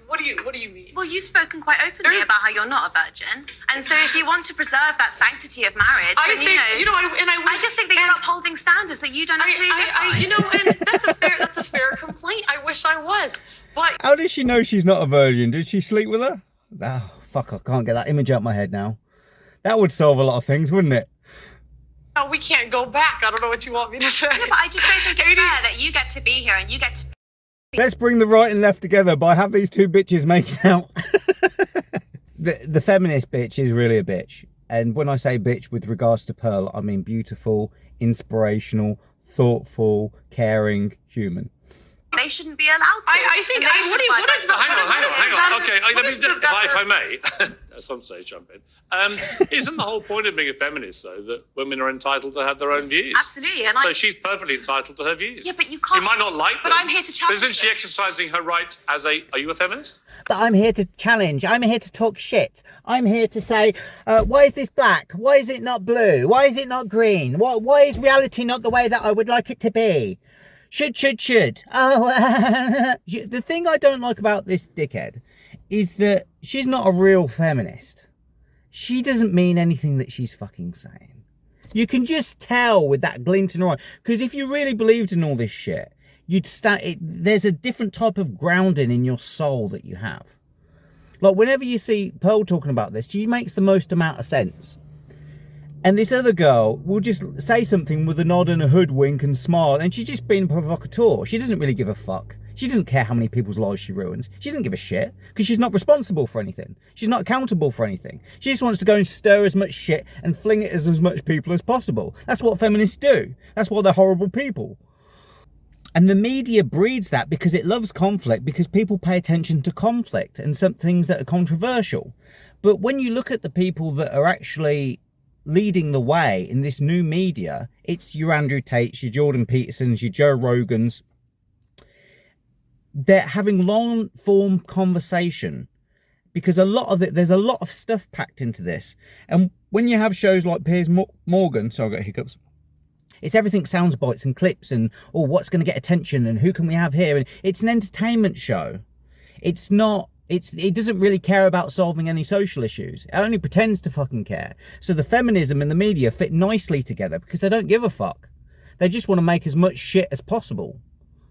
What do you mean? Well, you've spoken quite openly about how you're not a virgin, and so if you want to preserve that sanctity of marriage, I just think that you're upholding standards that you don't actually live by. And that's a fair complaint. I wish I was, but how does she know she's not a virgin? Did she sleep with her? Oh, fuck! I can't get that image out of my head now. That would solve a lot of things, wouldn't it? No, we can't go back. I don't know what you want me to say. Yeah, but I just don't think it's fair that you get to be here and you get to... Let's bring the right and left together by have these two bitches making out. The feminist bitch is really a bitch. And when I say bitch with regards to Pearl, I mean beautiful, inspirational, thoughtful, caring human. They shouldn't be allowed to. I think... Hang on. Okay, if I may, at some stage jump in. Isn't the whole point of being a feminist, though, that women are entitled to have their own views? Absolutely. And so she's perfectly entitled to her views. Yeah, but you can't... You might not like them. But I'm here to challenge Isn't she exercising her right as a... Are you a feminist? But I'm here to challenge. I'm here to talk shit. I'm here to say, why is this black? Why is it not blue? Why is it not green? Why is reality not the way that I would like it to be? Should. Oh, the thing I don't like about this dickhead is that she's not a real feminist. She doesn't mean anything that she's fucking saying. You can just tell with that glint in her eye. Because if you really believed in all this shit, there's a different type of grounding in your soul that you have. Like, whenever you see Pearl talking about this, she makes the most amount of sense. And this other girl will just say something with a nod and a hoodwink and smile, and she's just being a provocateur. She doesn't really give a fuck. She doesn't care how many people's lives she ruins. She doesn't give a shit, because she's not responsible for anything. She's not accountable for anything. She just wants to go and stir as much shit and fling it at as much people as possible. That's what feminists do. That's why they're horrible people. And the media breeds that because it loves conflict, because people pay attention to conflict and some things that are controversial. But when you look at the people that are actually leading the way in this new media, it's your Andrew Tates, your Jordan Petersons, your Joe Rogans. They're having long form conversation because there's a lot of stuff packed into this. And when you have shows like Piers Morgan, sorry, I got hiccups. It's everything sound bites and clips and, what's going to get attention and who can we have here? And it's an entertainment show. It's not, it doesn't really care about solving any social issues. It only pretends to fucking care. So the feminism and the media fit nicely together because they don't give a fuck. They just want to make as much shit as possible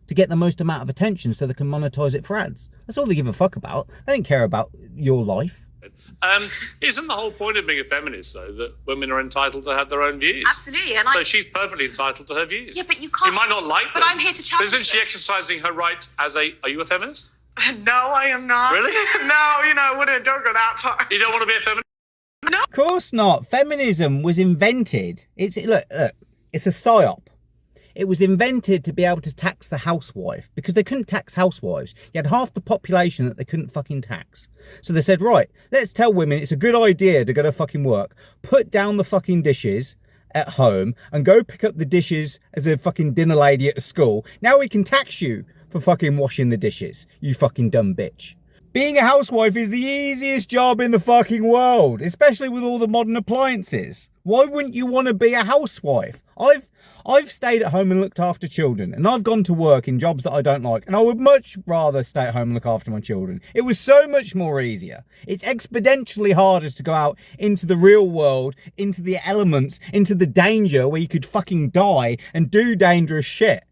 to get the most amount of attention so they can monetize it for ads. That's all they give a fuck about. They don't care about your life. Isn't the whole point of being a feminist, though, that women are entitled to have their own views? Absolutely. And so she's perfectly entitled to her views. Yeah, but you can't. You might not like them. But I'm here to challenge But isn't she them. exercising her right as a... Are you a feminist? No, I am not. Really? No, I wouldn't. Don't go that far. You don't want to be a feminist? No. Of course not. Feminism was invented. Look, it's a psyop. It was invented to be able to tax the housewife because they couldn't tax housewives. You had half the population that they couldn't fucking tax. So they said, right, let's tell women it's a good idea to go to fucking work, put down the fucking dishes at home and go pick up the dishes as a fucking dinner lady at school. Now we can tax you for fucking washing the dishes, you fucking dumb bitch. Being a housewife is the easiest job in the fucking world, especially with all the modern appliances. Why wouldn't you want to be a housewife? I've stayed at home and looked after children, and I've gone to work in jobs that I don't like, and I would much rather stay at home and look after my children. It was so much more easier. It's exponentially harder to go out into the real world, into the elements, into the danger where you could fucking die and do dangerous shit.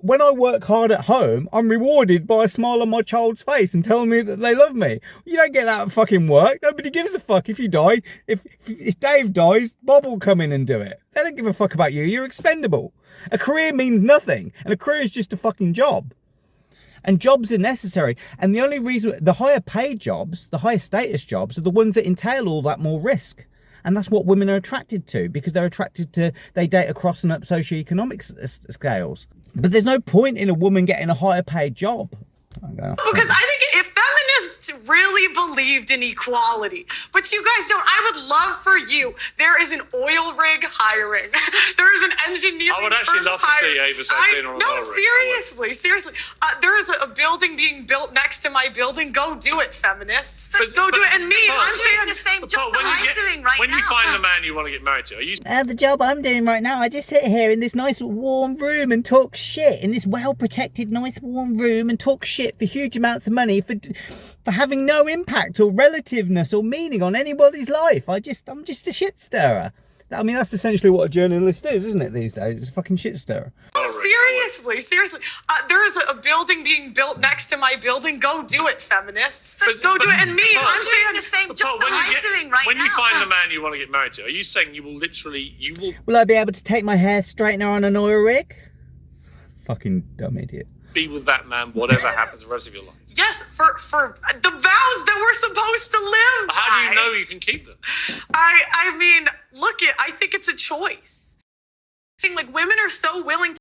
When I work hard at home, I'm rewarded by a smile on my child's face and telling me that they love me. You don't get that at fucking work. Nobody gives a fuck if you die. If Dave dies, Bob will come in and do it. They don't give a fuck about you. You're expendable. A career means nothing. And a career is just a fucking job. And jobs are necessary. And the only reason, the higher paid jobs, the higher status jobs are the ones that entail all that more risk. And that's what women are attracted to because they date across and up socioeconomic scales. But there's no point in a woman getting a higher paid job. Because I think if feminists really believed in equality, but you guys don't, I would love for you. There is an oil rig hiring. There is an engineering I would actually firm love to see Ava Santana on an oil rig. Seriously. There is a building being built next to my building. Go do it, feminists. But Go do it. And me, I'm doing saying the same job that I'm doing right now. When you find the man you want to get married to, are you... The job I'm doing right now, I just sit here in this nice warm room and talk shit in this well-protected, nice warm room and talk shit for huge amounts of money for having no impact or relativeness or meaning on anybody's life. I'm just a shit stirrer. I mean, that's essentially what a journalist is, isn't it, these days? It's a fucking shit stirrer. Seriously. There is a building being built next to my building. Go do it, feminists. Go do it. And me, I'm doing the same job that I'm doing right now. When you find the man you want to get married to, are you saying you will Will I be able to take my hair straightener on an oil rig? Fucking dumb idiot. Be with that man whatever happens the rest of your life? Yes, for the vows that we're supposed to live by. How do you know you can keep them? I mean, I think it's a choice. Like, women are so willing to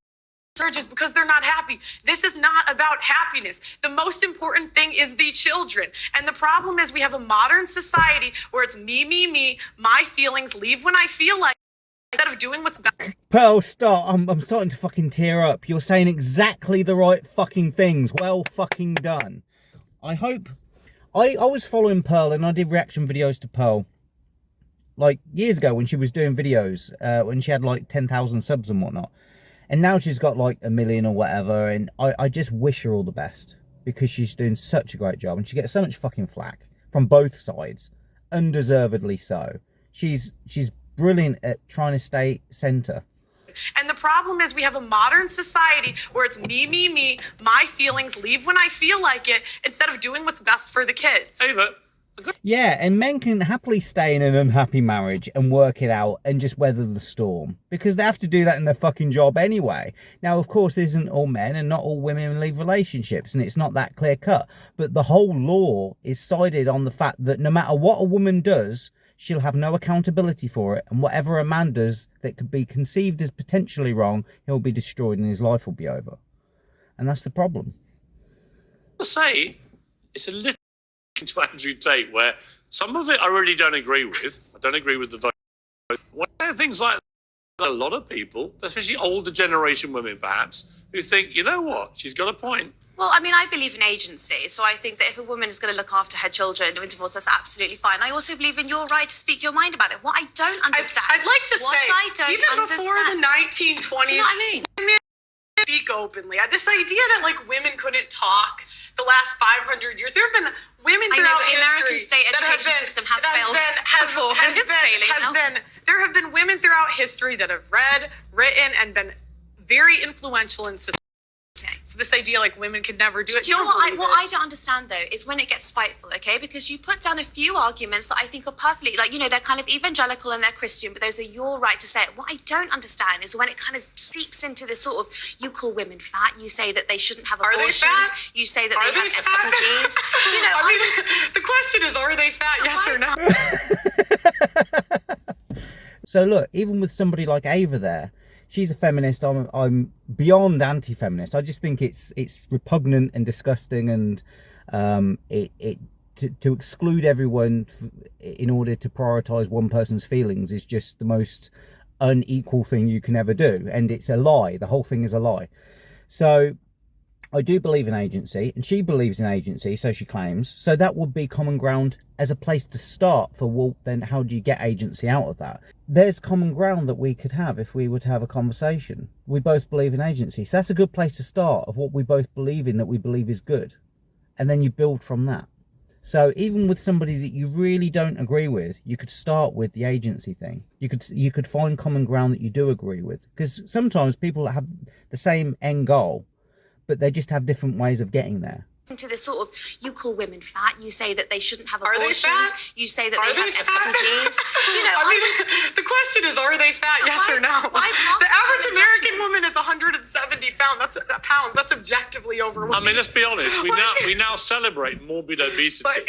surges because they're not happy. This is not about happiness. The most important thing is the children. And the problem is we have a modern society where it's me, my feelings, leave when I feel like, instead of doing what's best. Pearl, stop. I'm starting to fucking tear up. You're saying exactly the right fucking things. Well fucking done. I hope... I was following Pearl and I did reaction videos to Pearl like years ago when she was doing videos, when she had like 10,000 subs and whatnot. And now she's got like 1 million or whatever, and I just wish her all the best, because she's doing such a great job, and she gets so much fucking flack from both sides, undeservedly so. She's brilliant at trying to stay centre. And the problem is we have a modern society where it's me, my feelings, leave when I feel like it, instead of doing what's best for the kids. Ava, Yeah, and men can happily stay in an unhappy marriage and work it out and just weather the storm, because they have to do that in their fucking job anyway. Now, of course, this isn't all men and not all women leave relationships, and it's not that clear cut. But the whole law is sided on the fact that no matter what a woman does, she'll have no accountability for it, and whatever a man does that could be conceived as potentially wrong, he'll be destroyed and his life will be over. And that's the problem. I say it's a little to Andrew Tate, where some of it I really don't agree with. I don't agree with the vote. One of the things like that, a lot of people, especially older generation women perhaps, who think, you know what, she's got a point. Well, I mean, I believe in agency, so I think that if a woman is going to look after her children in divorce, that's absolutely fine. I also believe in your right to speak your mind about it. What I don't understand, I'd like to what say, I don't even understand, before the 1920s, do you know what I mean? women speak openly. This idea that like women couldn't talk the last 500 years, there have been women I know, throughout but the American history state that have education been- system has that have failed been- has- before, has and it's been- failing has now. there have been women throughout history that have read, written, and been very influential in society. Okay. So this idea like women could never do it. Do you know don't what believe what it. I don't understand though is when it gets spiteful, okay? Because you put down a few arguments that I think are perfectly, like, you know, they're kind of evangelical and they're Christian, but those are your right to say it. What I don't understand is when it kind of seeps into this sort of, you call women fat, you say that they shouldn't have Are they abortions, fat? you say that Are they have they fat? STDs. You know, I mean, the question is, are they fat? Yes or no? So look, even with somebody like Ava there, she's a feminist. I'm beyond anti-feminist. I just think it's repugnant and disgusting, and to exclude everyone in order to prioritize one person's feelings is just the most unequal thing you can ever do, and it's a lie. The whole thing is a lie. So I do believe in agency, and she believes in agency, so she claims. So that would be common ground as a place to start for, well, then how do you get agency out of that? There's common ground that we could have if we were to have a conversation. We both believe in agency. So that's a good place to start, of what we both believe in, that we believe is good. And then you build from that. So even with somebody that you really don't agree with, you could start with the agency thing. You could find common ground that you do agree with. Because sometimes people have the same end goal, but they just have different ways of getting there. to this sort of, you call women fat, you say that they shouldn't have Are they abortions, fat? you say that Are they have they fat? STDs. You know, I mean, the question is, are they fat? Yes why- or no? why pass The the kind average of American judgment? woman is 170 pounds. That's objectively overweight. I mean, let's be honest. We now celebrate morbid obesity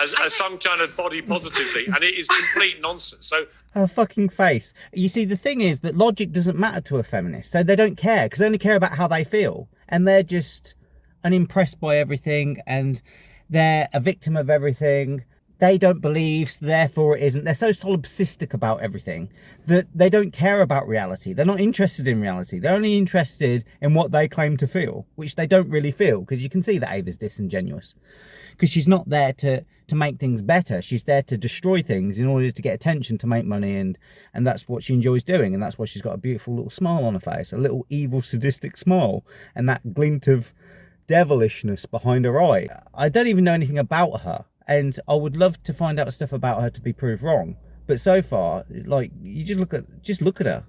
as some kind of body positive thing, and it is complete nonsense. So Her fucking face. You see, the thing is that logic doesn't matter to a feminist, so they don't care, because they only care about how they feel, and they're just unimpressed by everything, and they're a victim of everything. They don't believe, so therefore it isn't. They're so solipsistic about everything that they don't care about reality. They're not interested in reality. They're only interested in what they claim to feel, which they don't really feel, because you can see that Ava's disingenuous. Because she's not there to make things better. She's there to destroy things in order to get attention, to make money, and that's what she enjoys doing, and that's why she's got a beautiful little smile on her face, a little evil, sadistic smile, and that glint of devilishness behind her eye. I don't even know anything about her, and I would love to find out stuff about her to be proved wrong. But so far, like, you just look at her.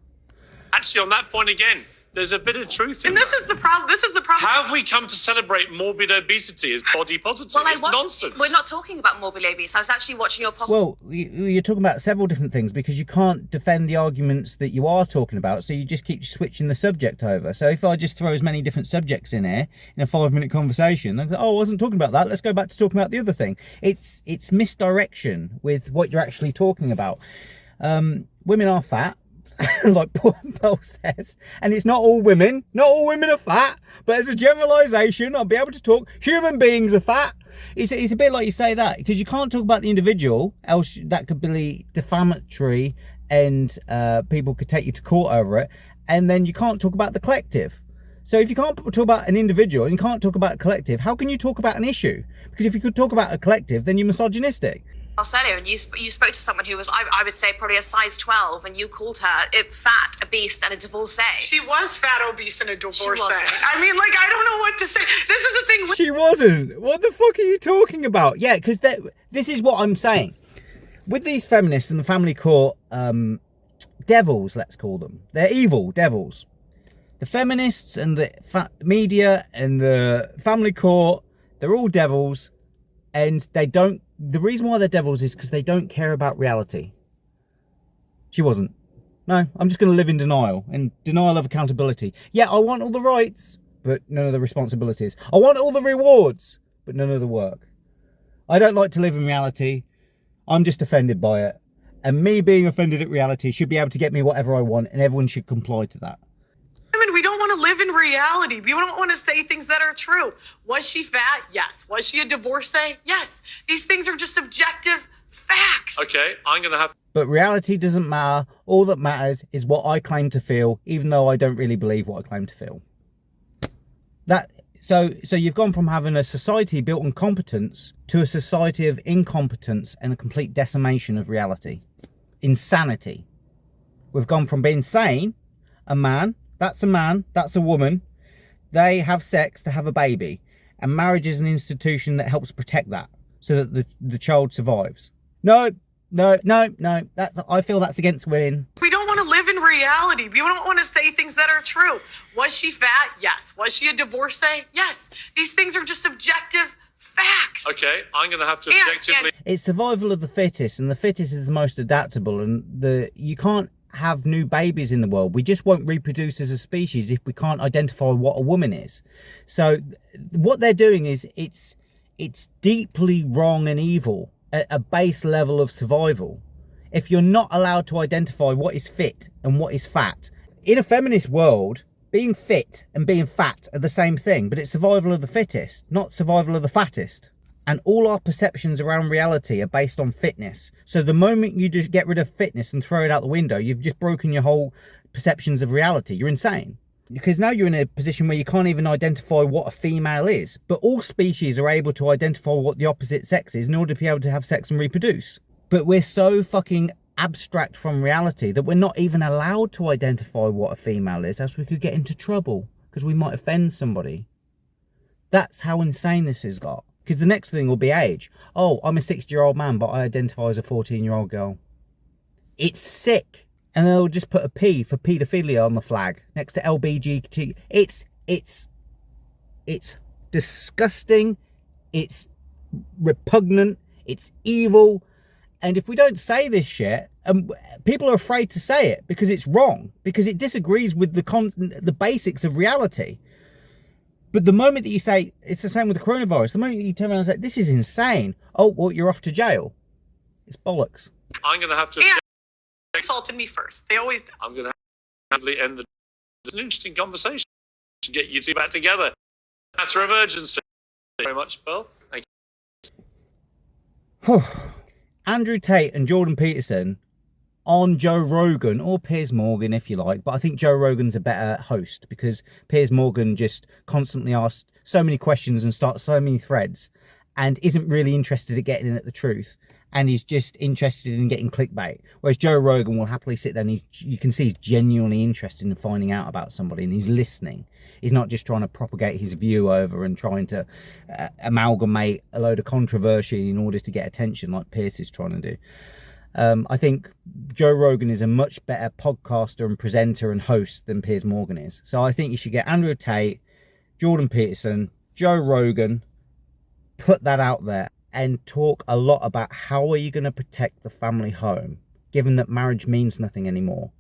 actually, on that point again, there's a bit of truth in And this that. is the problem. This is the problem. How have we come to celebrate morbid obesity as body positive? It's nonsense. We're not talking about morbid obese. I was actually watching your podcast. Well, you're talking about several different things, because you can't defend the arguments that you are talking about, so you just keep switching the subject over. So if I just throw as many different subjects in here in a 5-minute conversation, I go, oh, I wasn't talking about that, let's go back to talking about the other thing. It's misdirection with what you're actually talking about. Women are fat, like Paul says, and it's not all women. Not all women are fat, but as a generalisation, I'll be able to talk. Human beings are fat. It's a bit like you say that, because you can't talk about the individual, else that could be defamatory, and people could take you to court over it. And then you can't talk about the collective. So if you can't talk about an individual and you can't talk about a collective, how can you talk about an issue? Because if you could talk about a collective, then you're misogynistic. earlier, and you spoke to someone who was, I would say, probably a size 12, and you called her fat, a beast, and a divorcee. She was fat, obese, and a divorcee. wasn't. I mean, like, I don't know what to say. This is the thing. She wasn't. What the fuck are you talking about? Yeah, because this is what I'm saying. With these feminists and the family court devils, let's call them. They're evil devils. The feminists and the media and the family court, they're all devils. And they don't, the reason why they're devils is because they don't care about reality. She wasn't. No, I'm just going to live in denial and denial of accountability. Yeah, I want all the rights, but none of the responsibilities. I want all the rewards, but none of the work. I don't like to live in reality. I'm just offended by it. And me being offended at reality should be able to get me whatever I want, and everyone should comply to that. Women, we don't want to live in reality. We don't want to say things that are true. Was she fat? Yes. Was she a divorcee? Yes. These things are just objective facts. Okay, I'm going to have... But reality doesn't matter. All that matters is what I claim to feel, even though I don't really believe what I claim to feel. So you've gone from having a society built on competence to a society of incompetence and a complete decimation of reality. Insanity. We've gone from being sane, a man, that's a woman, they have sex to have a baby, and marriage is an institution that helps protect that so that the child survives. No, I feel that's against women. We don't want to live in reality. We don't want to say things that are true. Was she fat? Yes. Was she a divorcee? Yes. These things are just objective facts. Okay, I'm going to have to objectively... It's survival of the fittest, and the fittest is the most adaptable, and you can't have new babies in the world. We just won't reproduce as a species if we can't identify what a woman is. So what they're doing is it's deeply wrong and evil at a base level of survival. If you're not allowed to identify what is fit and what is fat, in a feminist world, being fit and being fat are the same thing, but it's survival of the fittest, not survival of the fattest. And all our perceptions around reality are based on fitness. So the moment you just get rid of fitness and throw it out the window, you've just broken your whole perceptions of reality. You're insane. Because now you're in a position where you can't even identify what a female is. But all species are able to identify what the opposite sex is in order to be able to have sex and reproduce. But we're so fucking abstract from reality that we're not even allowed to identify what a female is, else we could get into trouble because we might offend somebody. That's how insane this has got. Because the next thing will be age. Oh, I'm a 60-year-old man, but I identify as a 14-year-old girl. It's sick. And they'll just put a P for paedophilia on the flag next to LBGT. It's disgusting. It's repugnant. It's evil. And if we don't say this shit, people are afraid to say it because it's wrong, because it disagrees with the basics of reality. But the moment that you say, it's the same with the coronavirus, the moment you turn around and say, this is insane. Oh, well, you're off to jail. It's bollocks. I'm going to have to... Insulted me first. They always do. I'm going to have to end It's an interesting conversation to get you two back together. That's for emergency. Thank you very much, Pearl. Thank you. Andrew Tate and Jordan Peterson on Joe Rogan, or Piers Morgan if you like, but I think Joe Rogan's a better host because Piers Morgan just constantly asks so many questions and starts so many threads and isn't really interested in getting at the truth, and he's just interested in getting clickbait, whereas Joe Rogan will happily sit there and you can see he's genuinely interested in finding out about somebody and he's listening. He's not just trying to propagate his view over and trying to amalgamate a load of controversy in order to get attention like Piers is trying to do. I think Joe Rogan is a much better podcaster and presenter and host than Piers Morgan is. So I think you should get Andrew Tate, Jordan Peterson, Joe Rogan, put that out there and talk a lot about how are you going to protect the family home, given that marriage means nothing anymore,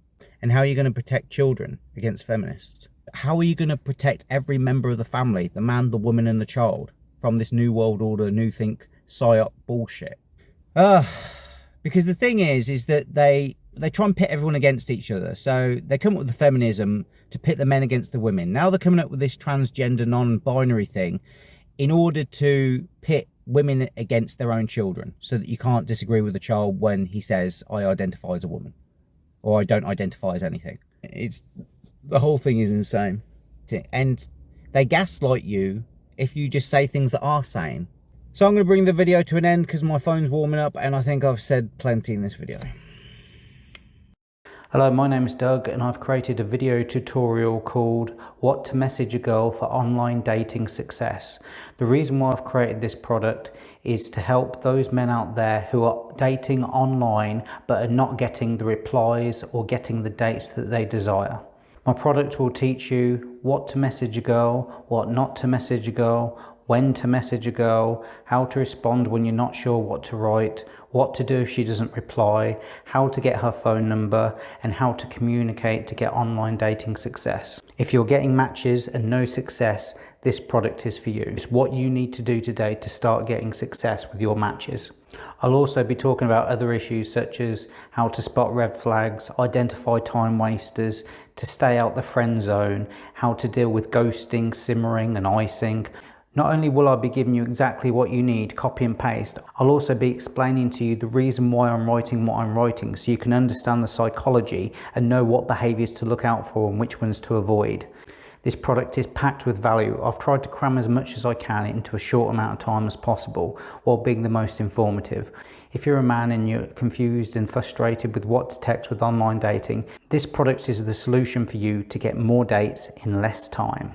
and how are you going to protect children against feminists. How are you going to protect every member of the family, the man, the woman and the child, from this new world order, new think, psyop bullshit? Because the thing is that they try and pit everyone against each other. So they come up with the feminism to pit the men against the women. Now they're coming up with this transgender non-binary thing in order to pit women against their own children so that you can't disagree with the child when he says, I identify as a woman or I don't identify as anything. The whole thing is insane. And they gaslight you if you just say things that are sane. So I'm going to bring the video to an end because my phone's warming up and I think I've said plenty in this video. Hello, my name is Doug and I've created a video tutorial called What to Message a Girl for Online Dating Success. The reason why I've created this product is to help those men out there who are dating online but are not getting the replies or getting the dates that they desire. My product will teach you what to message a girl, what not to message a girl, when to message a girl, how to respond when you're not sure what to write, what to do if she doesn't reply, how to get her phone number, and how to communicate to get online dating success. If you're getting matches and no success, this product is for you. It's what you need to do today to start getting success with your matches. I'll also be talking about other issues such as how to spot red flags, identify time wasters, to stay out the friend zone, how to deal with ghosting, simmering and icing. Not only will I be giving you exactly what you need, copy and paste, I'll also be explaining to you the reason why I'm writing what I'm writing so you can understand the psychology and know what behaviours to look out for and which ones to avoid. This product is packed with value. I've tried to cram as much as I can into a short amount of time as possible while being the most informative. If you're a man and you're confused and frustrated with what to text with online dating, this product is the solution for you to get more dates in less time.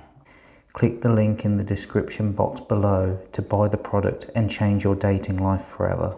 Click the link in the description box below to buy the product and change your dating life forever.